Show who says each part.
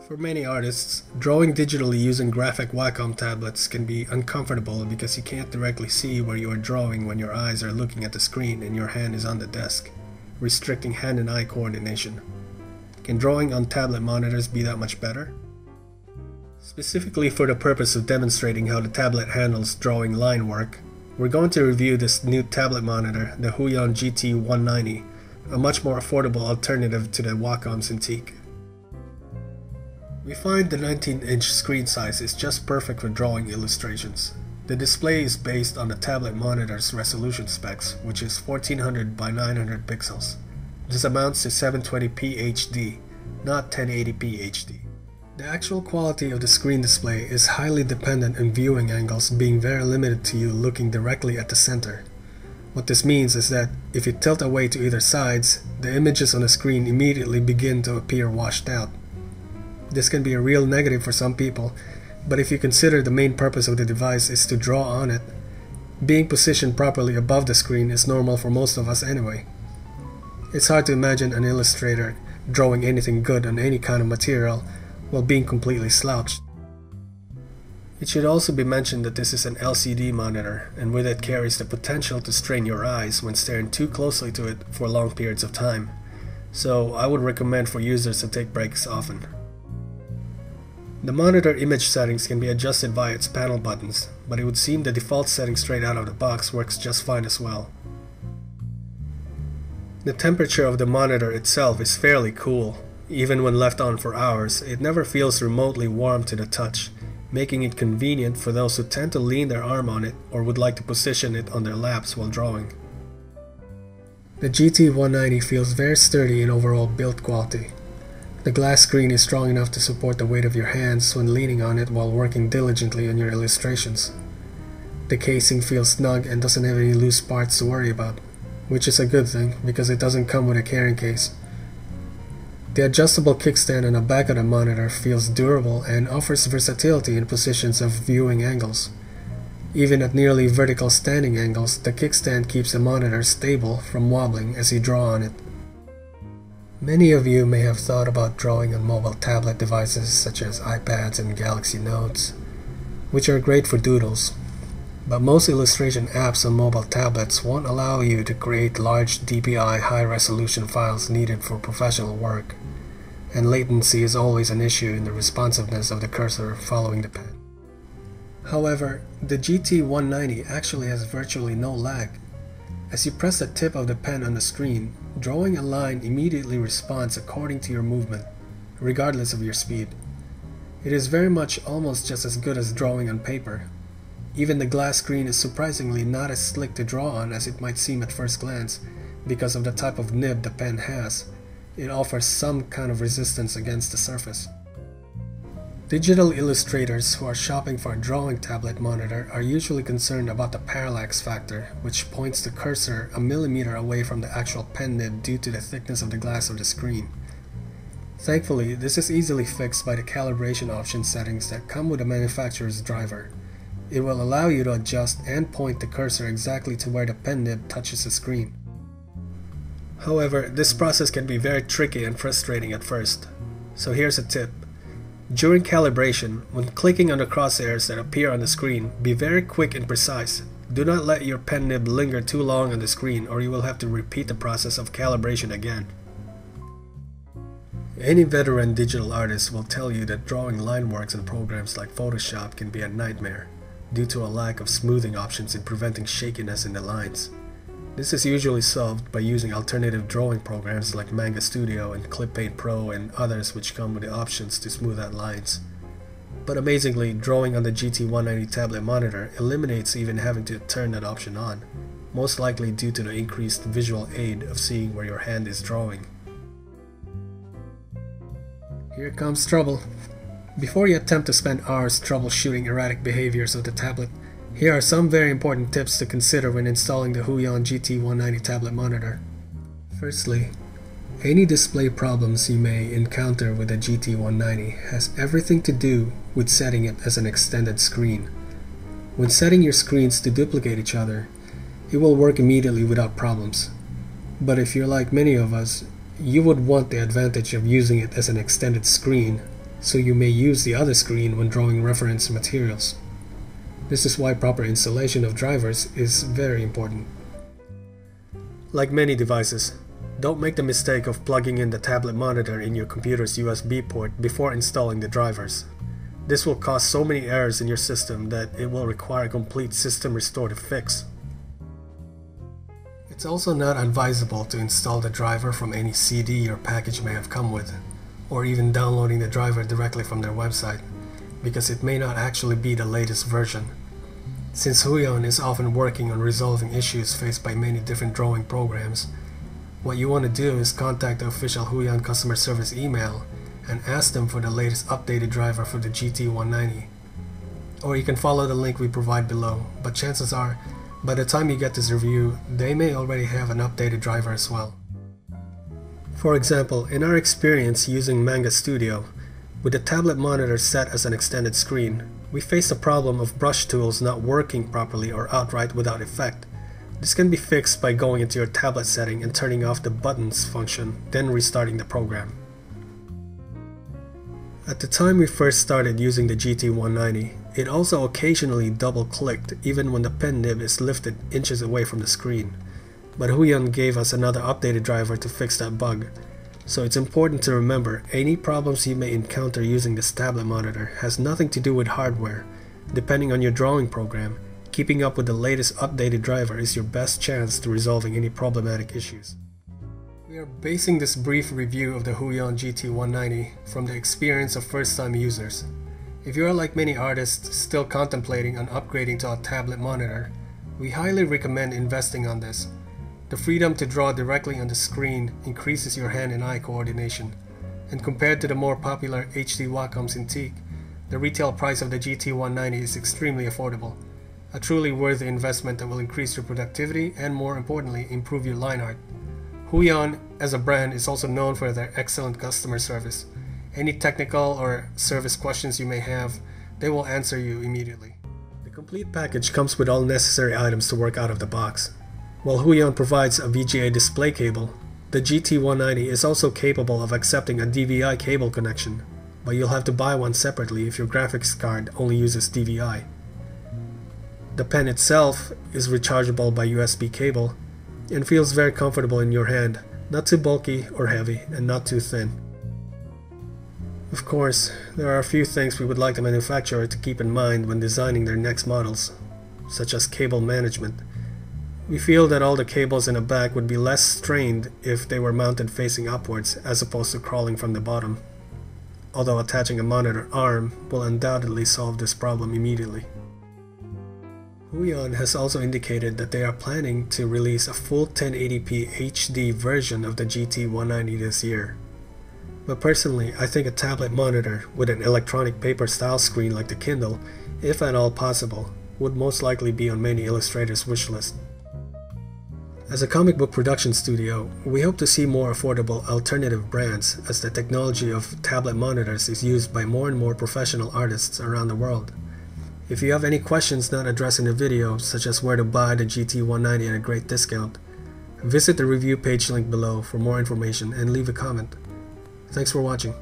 Speaker 1: For many artists, drawing digitally using graphic Wacom tablets can be uncomfortable because you can't directly see where you are drawing when your eyes are looking at the screen and your hand is on the desk, restricting hand and eye coordination. Can drawing on tablet monitors be that much better? Specifically for the purpose of demonstrating how the tablet handles drawing line work, we're going to review this new tablet monitor, the Huion GT-190, a much more affordable alternative to the WACOM CINTIQ. We find the 19-inch screen size is just perfect for drawing illustrations. The display is based on the tablet monitor's resolution specs, which is 1400 by 900 pixels. This amounts to 720p HD, not 1080p HD. The actual quality of the screen display is highly dependent on viewing angles being very limited to you looking directly at the center. What this means is that if you tilt away to either sides, the images on the screen immediately begin to appear washed out. This can be a real negative for some people, but if you consider the main purpose of the device is to draw on it, being positioned properly above the screen is normal for most of us anyway. It's hard to imagine an illustrator drawing anything good on any kind of material while being completely slouched. It should also be mentioned that this is an LCD monitor, and with it carries the potential to strain your eyes when staring too closely to it for long periods of time, so I would recommend for users to take breaks often. The monitor image settings can be adjusted via its panel buttons, but it would seem the default setting straight out of the box works just fine as well. The temperature of the monitor itself is fairly cool. Even when left on for hours, it never feels remotely warm to the touch, making it convenient for those who tend to lean their arm on it or would like to position it on their laps while drawing. The GT-190 feels very sturdy in overall build quality. The glass screen is strong enough to support the weight of your hands when leaning on it while working diligently on your illustrations. The casing feels snug and doesn't have any loose parts to worry about, which is a good thing because it doesn't come with a carrying case. The adjustable kickstand on the back of the monitor feels durable and offers versatility in positions of viewing angles. Even at nearly vertical standing angles, the kickstand keeps the monitor stable from wobbling as you draw on it. Many of you may have thought about drawing on mobile tablet devices such as iPads and Galaxy Notes, which are great for doodles. But most illustration apps on mobile tablets won't allow you to create large DPI high-resolution files needed for professional work, and latency is always an issue in the responsiveness of the cursor following the pen. However, the GT-190 actually has virtually no lag. As you press the tip of the pen on the screen, drawing a line immediately responds according to your movement, regardless of your speed. It is very much almost just as good as drawing on paper. Even the glass screen is surprisingly not as slick to draw on as it might seem at first glance because of the type of nib the pen has. It offers some kind of resistance against the surface. Digital illustrators who are shopping for a drawing tablet monitor are usually concerned about the parallax factor, which points the cursor a millimeter away from the actual pen nib due to the thickness of the glass of the screen. Thankfully, this is easily fixed by the calibration option settings that come with the manufacturer's driver. It will allow you to adjust and point the cursor exactly to where the pen nib touches the screen. However, this process can be very tricky and frustrating at first. So here's a tip. During calibration, when clicking on the crosshairs that appear on the screen, be very quick and precise. Do not let your pen nib linger too long on the screen or you will have to repeat the process of calibration again. Any veteran digital artist will tell you that drawing line works in programs like Photoshop can be a nightmare due to a lack of smoothing options in preventing shakiness in the lines. This is usually solved by using alternative drawing programs like Manga Studio and Clip Paint Pro and others which come with the options to smooth out lines. But amazingly, drawing on the GT-190 tablet monitor eliminates even having to turn that option on, most likely due to the increased visual aid of seeing where your hand is drawing. Here comes trouble. Before you attempt to spend hours troubleshooting erratic behaviors of the tablet, here are some very important tips to consider when installing the Huion GT-190 tablet monitor. Firstly, any display problems you may encounter with the GT-190 has everything to do with setting it as an extended screen. When setting your screens to duplicate each other, it will work immediately without problems. But if you're like many of us, you would want the advantage of using it as an extended screen, so you may use the other screen when drawing reference materials. This is why proper installation of drivers is very important. Like many devices, don't make the mistake of plugging in the tablet monitor in your computer's USB port before installing the drivers. This will cause so many errors in your system that it will require a complete system restorative fix. It's also not advisable to install the driver from any CD your package may have come with, or even downloading the driver directly from their website, because it may not actually be the latest version. Since Huion is often working on resolving issues faced by many different drawing programs, what you want to do is contact the official Huion customer service email and ask them for the latest updated driver for the GT-190. Or you can follow the link we provide below, but chances are, by the time you get this review, they may already have an updated driver as well. For example, in our experience using Manga Studio, with the tablet monitor set as an extended screen, we faced the problem of brush tools not working properly or outright without effect. This can be fixed by going into your tablet setting and turning off the buttons function, then restarting the program. At the time we first started using the GT-190, it also occasionally double-clicked even when the pen nib is lifted inches away from the screen. But Huion gave us another updated driver to fix that bug. So it's important to remember, any problems you may encounter using this tablet monitor has nothing to do with hardware. Depending on your drawing program, keeping up with the latest updated driver is your best chance to resolving any problematic issues. We are basing this brief review of the Huion GT-190 from the experience of first-time users. If you are like many artists still contemplating on upgrading to a tablet monitor, we highly recommend investing on this. The freedom to draw directly on the screen increases your hand and eye coordination, and compared to the more popular HD WACOM CINTIQ, the retail price of the GT-190 is extremely affordable. A truly worthy investment that will increase your productivity and, more importantly, improve your line art. Huion as a brand is also known for their excellent customer service. Any technical or service questions you may have, they will answer you immediately. The complete package comes with all necessary items to work out of the box. While Huion provides a VGA display cable, the GT-190 is also capable of accepting a DVI cable connection, but you'll have to buy one separately if your graphics card only uses DVI. The pen itself is rechargeable by USB cable and feels very comfortable in your hand, not too bulky or heavy and not too thin. Of course, there are a few things we would like the manufacturer to keep in mind when designing their next models, such as cable management. We feel that all the cables in the back would be less strained if they were mounted facing upwards as opposed to crawling from the bottom, although attaching a monitor arm will undoubtedly solve this problem immediately. Huion has also indicated that they are planning to release a full 1080p HD version of the GT-190 this year. But personally, I think a tablet monitor with an electronic paper style screen like the Kindle, if at all possible, would most likely be on many illustrators' wish list. As a comic book production studio, we hope to see more affordable alternative brands as the technology of tablet monitors is used by more and more professional artists around the world. If you have any questions not addressed in the video, such as where to buy the GT-190 at a great discount, visit the review page link below for more information and leave a comment. Thanks for watching.